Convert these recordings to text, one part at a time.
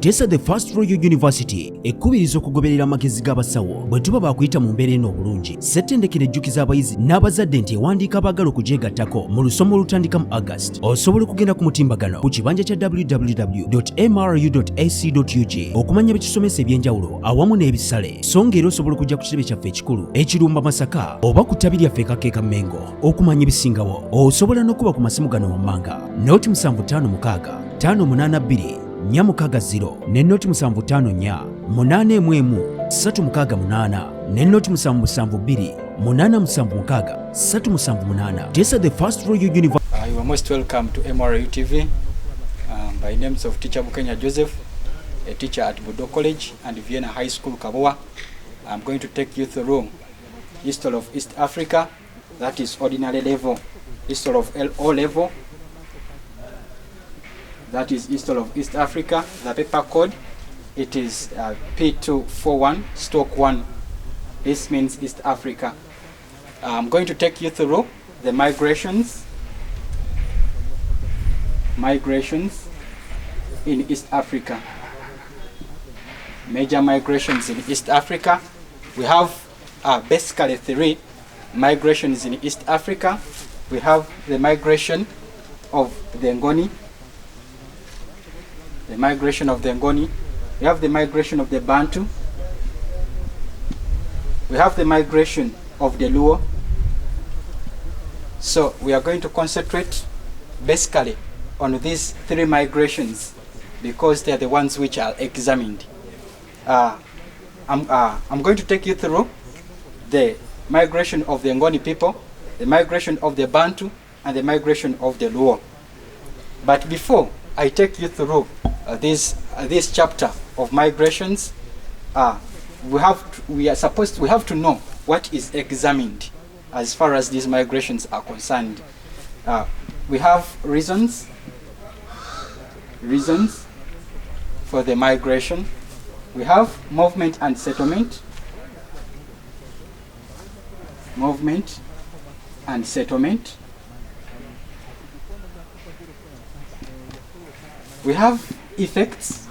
Tesa the First Royal University ekkubiriza okugoberera amagezi g'abasawo bwe tuba bakuyita mu mbeera eno obulungi. Ssettendekero ejjukiza abayizi n'abazadde nti ewandiika abaagala okugyegattako mu lusoma olutandika mu August. Osobola okugenda ku mutimbagano ku kibanja kya www.mru.ac.ug okumanya ebisomesa ebyenjawulo awamu n'ebisale. So ng'era osobola okujja ku kitebe kyaffe ekikulu ekirumba Masaka oba ku ttabi lyaffe Kakeeka Mengo okumanya ebisingawo. Osobola n'okuba ku masimu gano wammanga Note 756 582 460 ne Note 754 811 368 ne Note 772 876 378. Tesa the First Royal University. You are most welcome to MRU TV. By names of Teacher Bukenya Joseph, a teacher at Budo College and Vienna High School, Kaboa. I'm going to take you through history of East Africa, that is ordinary level, history of O level, that is history of East Africa. The paper code, it is P241-1. This means East Africa. I'm going to take you through the migrations in East Africa. Major migrations in East Africa. We have basically 3 migrations in East Africa. We have the migration of the Ngoni. We have the migration of the Bantu. We have the migration of the Luo. So we are going to concentrate basically on these 3 migrations because they are the ones which are examined. I'm going to take you through the migration of the Ngoni people, the migration of the Bantu, and the migration of the Luo. But before I take you through this chapter of migrations, we have to know what is examined as far as these migrations are concerned. We have reasons for the migration. We have movement and settlement. We have effects.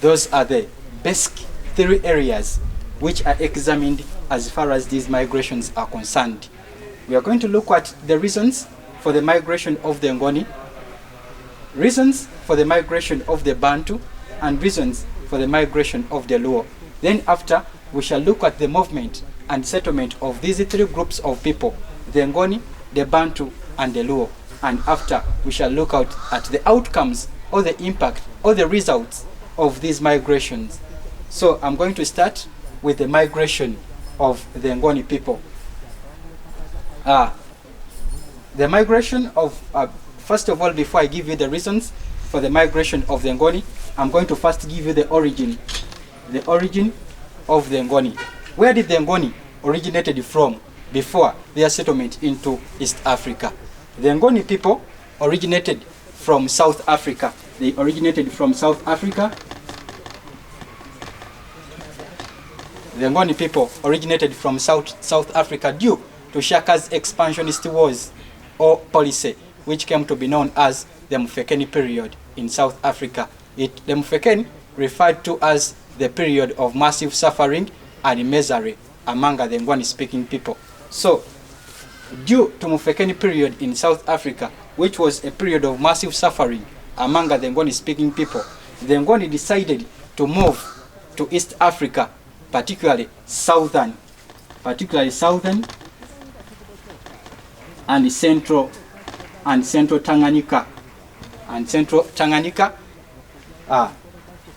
Those are the basic 3 areas which are examined as far as these migrations are concerned. We are going to look at the reasons for the migration of the Ngoni, reasons for the migration of the Bantu, and reasons for the migration of the Luo. Then after, we shall look at the movement and settlement of these 3 groups of people, the Ngoni, the Bantu, and the Luo. And after, we shall look at the outcomes or the impact or the results of these migrations. So I'm going to start with the migration of the Ngoni people. The migration of, first of all, before I give you the reasons for the migration of the Ngoni, I'm going to first give you the origin of the Ngoni. Where did the Ngoni originated from before their settlement into East Africa? The Ngoni people originated from South Africa. They originated from South Africa. The Ngoni people originated from South Africa due to Shaka's expansionist wars or policy, which came to be known as the Mufekeni period in South Africa. The Mufekeni referred to as the period of massive suffering and misery among the Ngoni-speaking people. So, due to Mufekeni period in South Africa, which was a period of massive suffering among the Ngoni-speaking people, the Ngoni decided to move to East Africa, particularly southern and central Tanganyika.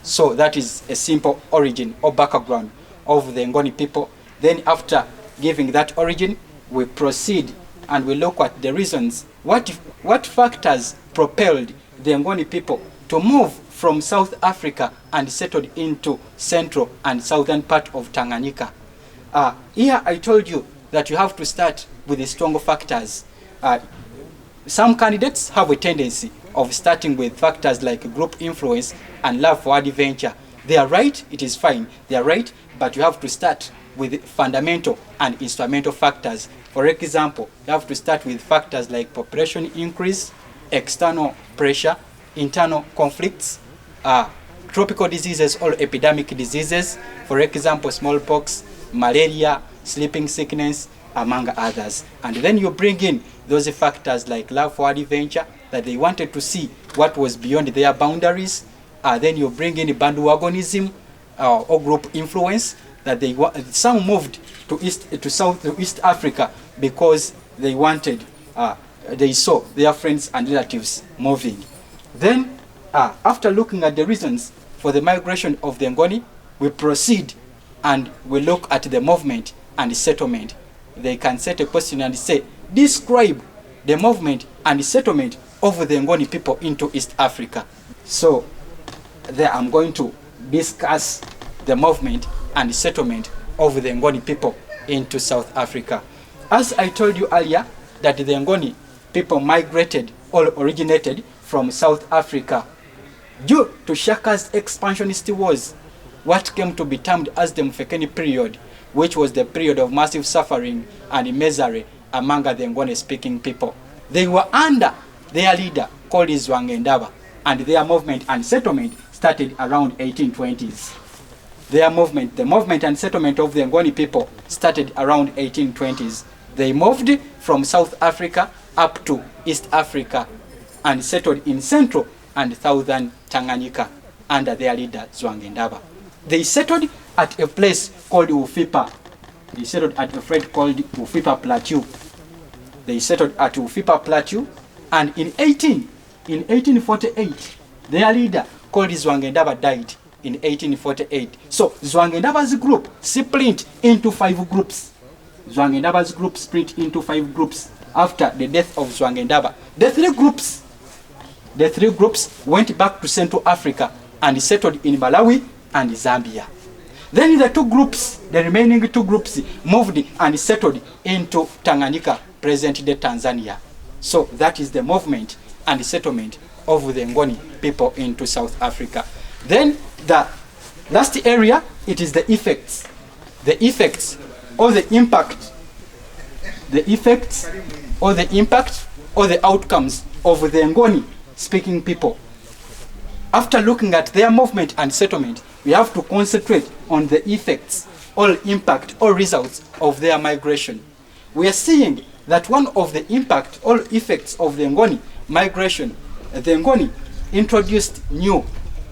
So that is a simple origin or background of the Ngoni people. Then after giving that origin, we proceed and we look at the reasons. What factors propelled the Ngoni people to move from South Africa and settled into central and southern part of Tanganyika? Here I told you that you have to start with the strong factors. Some candidates have a tendency of starting with factors like group influence and love for adventure. They are right, it is fine, they are right, but you have to start with fundamental and instrumental factors. For example, you have to start with factors like population increase, external pressure, internal conflicts, tropical diseases or epidemic diseases, for example, smallpox, malaria, sleeping sickness, among others. And then you bring in those factors like love for adventure, that they wanted to see what was beyond their boundaries. Then you bring in bandwagonism or group influence, that some moved to East Africa because they wanted, they saw their friends and relatives moving. Then, after looking at the reasons for the migration of the Ngoni, we proceed and we look at the movement and settlement. They can set a question and say, describe the movement and settlement of the Ngoni people into East Africa. So, there I'm going to discuss the movement and settlement of the Ngoni people into South Africa. As I told you earlier, that the Ngoni people migrated or originated from South Africa due to Shaka's expansionist wars, what came to be termed as the Mfekeni period, which was the period of massive suffering and misery among the Ngoni-speaking people. They were under their leader called Zwangendaba, and their movement and settlement started around 1820s. Their movement, the movement and settlement of the Ngoni people, started around 1820s. They moved from South Africa up to East Africa and settled in central and southern Tanganyika under their leader Zwangendaba. They settled at a place called Ufipa. They settled at a place called Ufipa Plateau. They settled at Ufipa Plateau, and in 1848, their leader called Zwangendaba died in 1848. So Zwangendaba's group split into 5 groups. Zwangendaba's group split into 5 groups after the death of Zwangendaba. The three groups went back to Central Africa and settled in Malawi and Zambia. Then the remaining 2 groups moved and settled into Tanganyika, present-day Tanzania. So that is the movement and settlement of the Ngoni people into South Africa. Then the last area, it is the effects. The effects or the impact. The effects or the impact or the outcomes of the Ngoni speaking people. After looking at their movement and settlement, we have to concentrate on the effects or impact or results of their migration. We are seeing that one of the impact or effects of the Ngoni migration, the Ngoni introduced new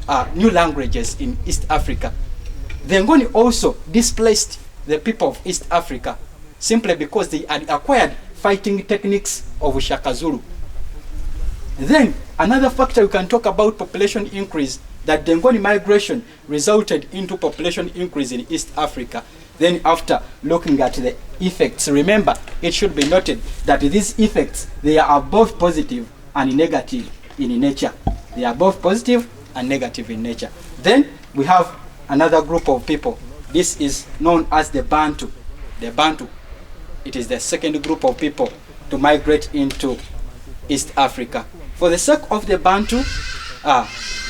languages in East Africa. The Ngoni also displaced the people of East Africa simply because they had acquired fighting techniques of Shaka Zulu. Then another factor we can talk about, population increase, that the Ngoni migration resulted into population increase in East Africa. Then after looking at the effects, remember, it should be noted that these effects, they are both positive and negative in nature. They are both positive and negative in nature. Then we have another group of people. This is known as the Bantu. The Bantu. It is the second group of people to migrate into East Africa. For the sake of the Bantu,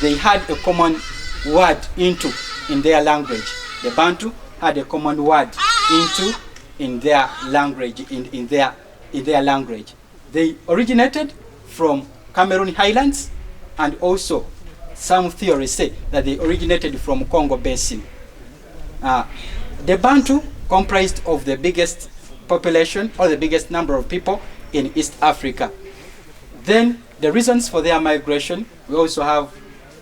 they had a common word into in their language. The Bantu had a common word into in their language. In their language, they originated from Cameroon Highlands, and also some theories say that they originated from Congo Basin. The Bantu comprised of the biggest population or the biggest number of people in East Africa. Then the reasons for their migration, we also have,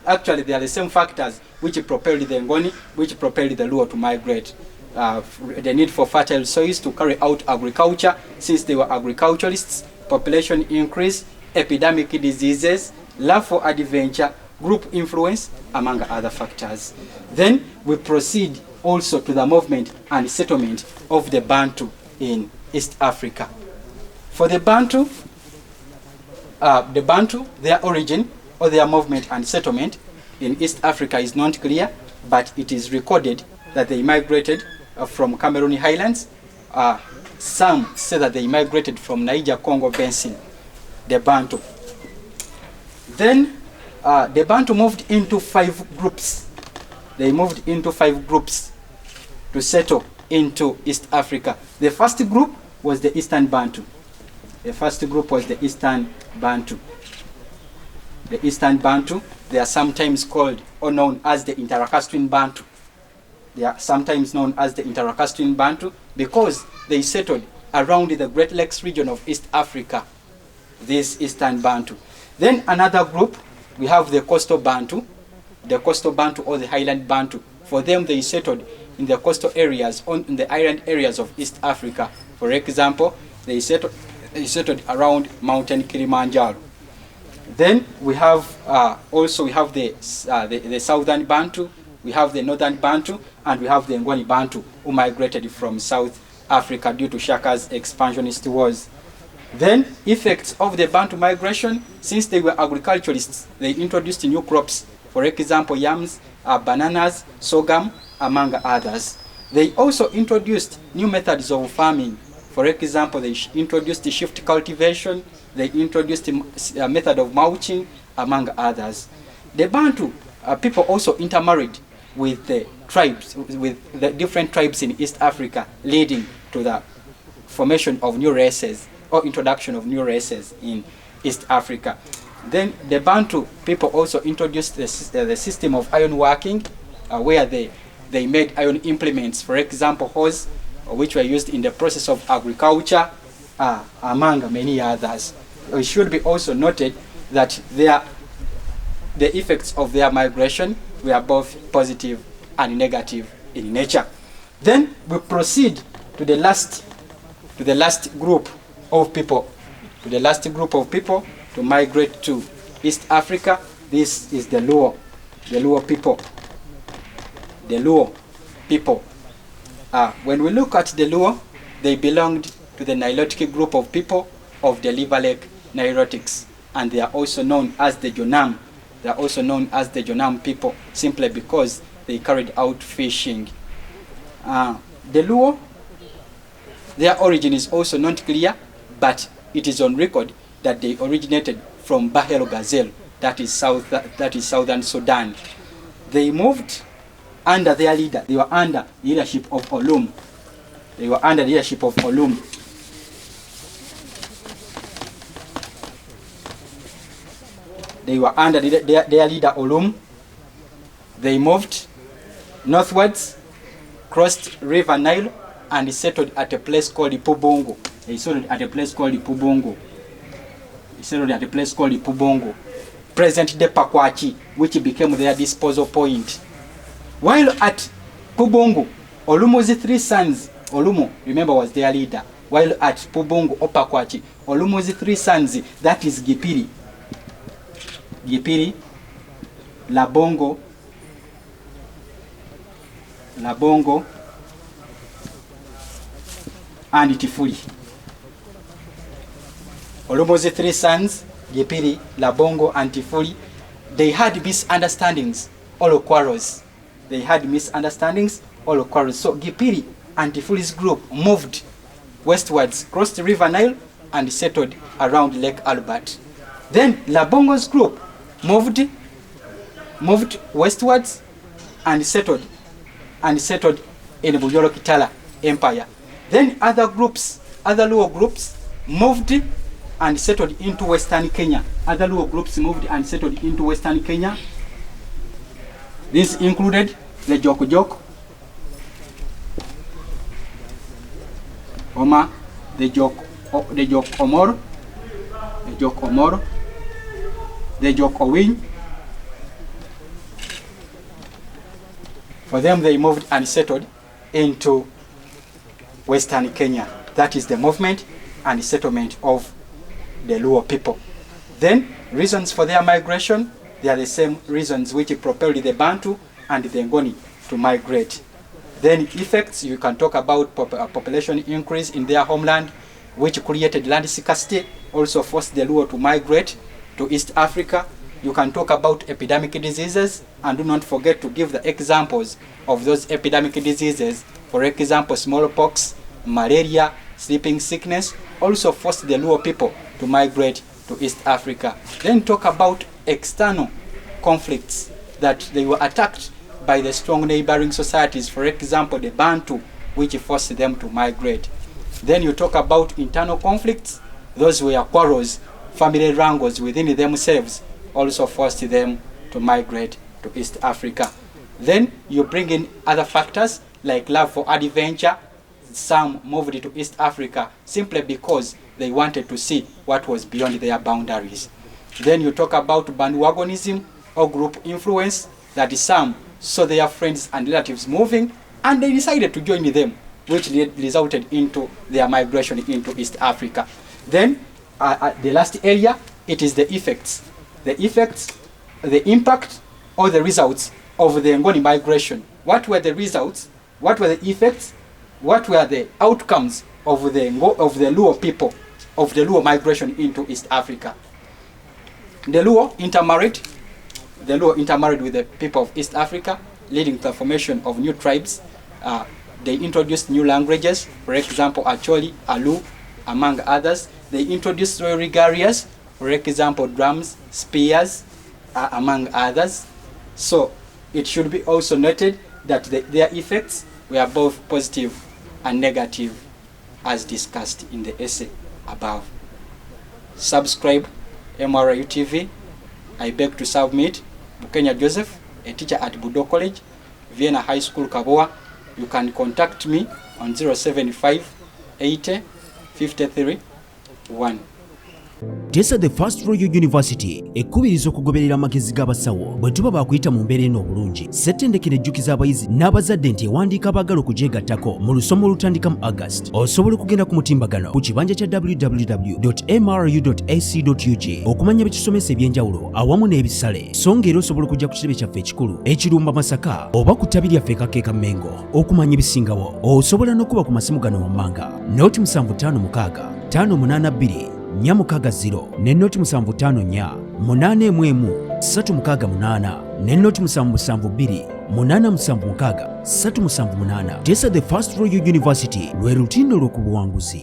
actually they are the same factors which propelled the Ngoni, which propelled the Luo to migrate. The need for fertile soils to carry out agriculture, since they were agriculturalists, population increase, epidemic diseases, love for adventure, group influence, among other factors. Then we proceed also to the movement and settlement of the Bantu in East Africa. For the Bantu, their origin or their movement and settlement in East Africa is not clear, but it is recorded that they migrated from Cameroon Highlands. Some say that they migrated from Niger-Congo Basin, the Bantu. Then the Bantu moved into 5 groups. They moved into 5 groups to settle into East Africa. The first group was the Eastern Bantu. The first group was the Eastern Bantu. the Eastern Bantu. They are sometimes called or known as the Interlacustrine Bantu. They are sometimes known as the Interlacustrine Bantu because they settled around the Great Lakes region of East Africa, this Eastern Bantu. Then another group, we have the Coastal Bantu, or the Highland Bantu. For them, they settled in the coastal areas, in the island areas of East Africa. For example, they settled around Mountain Kilimanjaro. Then we have the Southern Bantu, we have the Northern Bantu, and we have the Ngoni Bantu, who migrated from South Africa due to Shaka's expansionist wars. Then, effects of the Bantu migration, since they were agriculturalists, they introduced new crops, for example, yams, bananas, sorghum, among others. They also introduced new methods of farming. For example, they introduced shift cultivation, they introduced a method of mulching, among others. The Bantu people also intermarried with the tribes, with the different tribes in East Africa, leading to the formation of new races or introduction of new races in East Africa. Then the Bantu people also introduced the system of iron working, where they made iron implements, for example, hoes, which were used in the process of agriculture, among many others. It should be also noted that the effects of their migration were both positive and negative in nature. Then we proceed to the last group of people, to migrate to East Africa. This is the Luo people. The Luo people. When we look at the Luo, they belonged to the Nilotic group of people of the River Lake Nilotics, and they are also known as the Jonam. They are also known as the Jonam people, simply because they carried out fishing. The Luo, their origin is also not clear, but it is on record that they originated from Bahel Gazelle, that is southern Sudan. They moved under their leader. They were under the leadership of Olum. They were under the leadership of Olum. They were under their leader Olum. They moved northwards, crossed River Nile, and settled at a place called Pubongo. They settled at a place called Pubongo. Present-day Pakwachi, which became their disposal point. While at Pubongo, Olumu's three sons, Olumo, remember, was their leader. While at Pubongo or Pakwachi, Olumu's three sons, that is Gipiri, Labongo, and Tifuli. Olumu's three sons, Gipiri, Labongo, and Tifuli, they had misunderstandings, all quarrels. So Gipiri and Tifuli's group moved westwards, crossed the River Nile, and settled around Lake Albert. Then Labongo's group moved westwards and settled in Buyolo Kitala Empire. Then other Luo groups moved and settled into Western Kenya. This included the Jok, the Jok Omoro, the Jok Owin. For them, they moved and settled into Western Kenya. That is the movement and settlement of the Luo people. Then, reasons for their migration, they are the same reasons which propelled the Bantu and the Ngoni to migrate. Then effects, you can talk about population increase in their homeland, which created land scarcity, also forced the Luo to migrate to East Africa. You can talk about epidemic diseases, and do not forget to give the examples of those epidemic diseases. For example, smallpox, malaria, sleeping sickness, also forced the Luo people to migrate to East Africa. Then talk about external conflicts, that they were attacked by the strong neighboring societies, for example, the Bantu, which forced them to migrate. Then you talk about internal conflicts. Those were quarrels, family wrangles within themselves, also forced them to migrate to East Africa. Then you bring in other factors like love for adventure. Some moved to East Africa simply because they wanted to see what was beyond their boundaries. Then you talk about bandwagonism or group influence, that some saw their friends and relatives moving and they decided to join them, which resulted into their migration into East Africa. Then the last area, it is the effects. The effects, the impact or the results of the Ngoni migration. What were the results? What were the effects? What were the outcomes of the Luo people, of the Luo migration into East Africa? The Luo intermarried with the people of East Africa, leading to the formation of new tribes. They introduced new languages, for example, Acholi, Alu, among others. They introduced royal regalias, for example, drums, spears, among others. So it should be also noted that their effects were both positive and negative, as discussed in the essay above. Subscribe MRU TV. I beg to submit. Bukenya Joseph, a teacher at Budo College, Vienna High School, Kaboa. You can contact me on 075 80 53 1. Tesa the First Royal University ekubiriza okugoberera amagezi g'abasawo bwe tuba bakuyita mu mbeera eno obulungi. Ssettendekero ejjukiza abayizi n'abazadde nti ewandiika abaagala okugyegattako mu lusoma olutandika mu August. Osobola okugenda ku mutimbagano ku kibanja kya www.mru.ac.ug okumanya ebisomesa ebyenjawulo awamu n'ebisale. So ng'era osobola okujja ku kirebe kyaffe ekikulu ekirumba Masaka oba ku ttabi lyaffe ekakeeka Mengo okumanya ebisingawo. Osobola n'okuba ku masimu gano wammanga Note 756 582 460 ne Note 754 811 368 ne Note 772 876 378. Tesa the First Royal University lwe lutindo lw'okubuwanguzi.